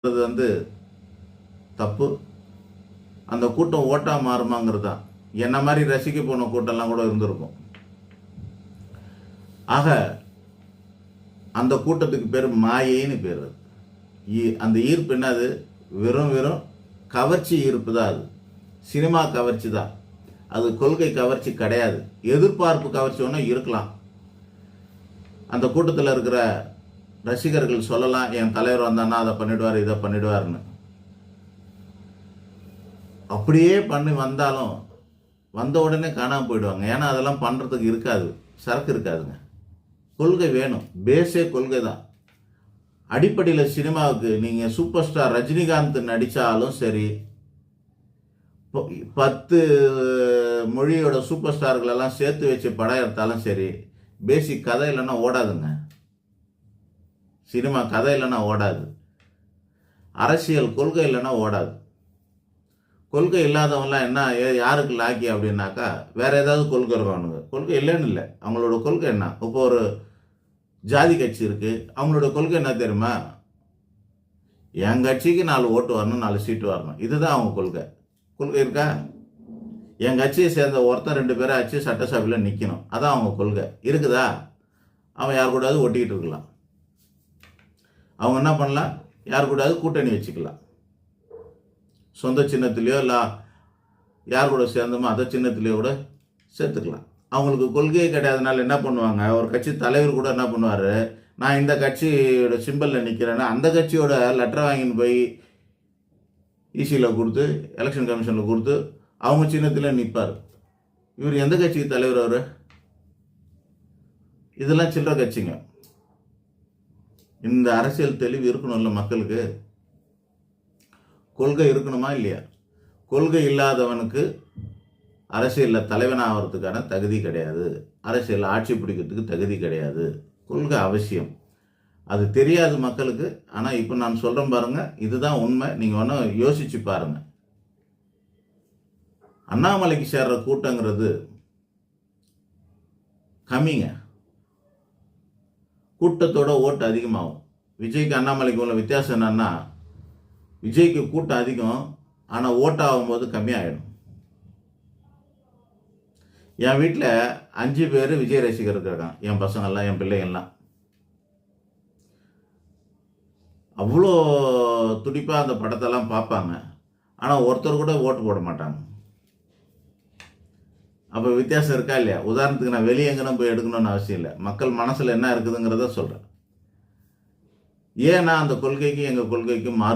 வந்து தப்பு. அந்த கூட்டம் ஓட்டா மாறுமாங்கிறது தான். என்ன மாதிரி ரசிக்க போன கூட்டம்லாம் கூட இருந்திருக்கும். ஆக அந்த கூட்டத்துக்கு பேர் மாயைன்னு பேர். அந்த ஈர்ப்பு என்னது? வெறும் கவர்ச்சி ஈர்ப்பு தான். அது சினிமா கவர்ச்சி தான். அது கொள்கை கவர்ச்சி கிடையாது. எதிர்பார்ப்பு கவர்ச்சி ஒன்று இருக்கலாம். அந்த கூட்டத்தில் இருக்கிற ரசிகர்கள் சொல்லலாம், என் தலைவர் வந்தான்னா அதை பண்ணிடுவார், இதை பண்ணிடுவார்னு. அப்படியே பண்ணி வந்தாலும் வந்த உடனே காணாமல் போயிடுவாங்க. ஏன்னா அதெல்லாம் பண்ணுறதுக்கு இருக்காது, சரக்கு இருக்காதுங்க. கொள்கை வேணும். பேஸே கொள்கை தான். அடிப்படையில் சினிமாவுக்கு நீங்கள் சூப்பர் ஸ்டார் ரஜினிகாந்த் நடித்தாலும் சரி, 10 மொழியோட சூப்பர் ஸ்டார்களெல்லாம் சேர்த்து வச்சு படம் எடுத்தாலும் சரி, பேசிக் கதை இல்லைன்னா ஓடாதுங்க. சினிமா கதை இல்லைன்னா ஓடாது. அரசியல் கொள்கை இல்லைன்னா ஓடாது. கொள்கை இல்லாதவங்களாம் என்ன, யாருக்கு லாக்கி அப்படின்னாக்கா வேற ஏதாவது கொள்கை இருக்கவனுங்க. கொள்கை இல்லைன்னு இல்லை, அவங்களோட கொள்கை என்ன? இப்போ ஒரு ஜாதி கட்சி இருக்கு, அவங்களோட கொள்கை என்ன தெரியுமா? என் கட்சிக்கு 4 ஓட்டு வரணும், 4 சீட்டு வரணும். இதுதான் அவங்க கொள்கை. கொள்கை இருக்கா? என் கட்சியை சேர்ந்த ஒருத்தன் 2 பேரை ஆச்சு சட்டசபையில் நிற்கணும். அதான் அவங்க கொள்கை. இருக்குதா? அவன் யார் கூடாது ஒட்டிக்கிட்டு இருக்கலாம். அவங்க என்ன பண்ணலாம்? யார் கூடாது கூட்டணி வச்சுக்கலாம். சொந்த சின்னத்திலேயோ இல்லை யார் கூட சேர்ந்தோமோ அதை சின்னத்திலேயோ கூட சேர்த்துக்கலாம். அவங்களுக்கு கொள்கையே கிடையாதுனால என்ன பண்ணுவாங்க? ஒரு கட்சி தலைவர் கூட என்ன பண்ணுவார்? நான் இந்த கட்சியோட சிம்பிளில் நிற்கிறேன்னா அந்த கட்சியோட லெட்டரை வாங்கின்னு போய் ஈசியில் கொடுத்து, எலெக்ஷன் கமிஷனில் கொடுத்து அவங்க சின்னத்தில் நிற்பார். இவர் எந்த கட்சிக்கு தலைவர்? அவர் இதெல்லாம் சில்லற கட்சிங்க. இந்த அரசியல் தெளிவு இருக்கணும்ல மக்களுக்கு. கொள்கை இருக்கணுமா இல்லையா? கொள்கை இல்லாதவனுக்கு அரசியலில் தலைவன் ஆகிறதுக்கான தகுதி கிடையாது. அரசியல் ஆட்சி பிடிக்கிறதுக்கு தகுதி கிடையாது. கொள்கை அவசியம். அது தெரியாது மக்களுக்கு. ஆனால் இப்போ நான் சொல்கிறேன் பாருங்க, இதுதான் உண்மை. நீங்கள் ஒன்றும் யோசிச்சு பாருங்க. அண்ணாமலைக்கு சேர்ற கூட்டங்கிறது கம்மிங்க. கூட்டத்தோட ஓட்டு அதிகமாகும். விஜய்க்கு அண்ணாமலைக்கு உள்ள வித்தியாசம் என்னன்னா, விஜய்க்கு கூட்டம் அதிகம், ஆனால் ஓட்டாகும்போது கம்மியாகிடும். என் வீட்டில் 5 பேர் விஜய் ரசிகர் இருக்காங்க. என் பசங்கள்லாம், என் பிள்ளைகள்லாம் அவ்வளோ துடிப்பாக அந்த படத்தெல்லாம் பார்ப்பாங்க. ஆனால் ஒருத்தர் கூட ஓட்டு போட மாட்டாங்க. அப்போ வித்தியாசம் இருக்கா இல்லையா? உதாரணத்துக்கு நான் வெளியே எங்கன்னா போய் எடுக்கணும்னு அவசியம் இல்லை. மக்கள் மனசில் என்ன இருக்குதுங்கிறத சொல்கிறேன். ஏன்னா அந்த கொள்கைக்கு எங்கள் கொள்கைக்கும்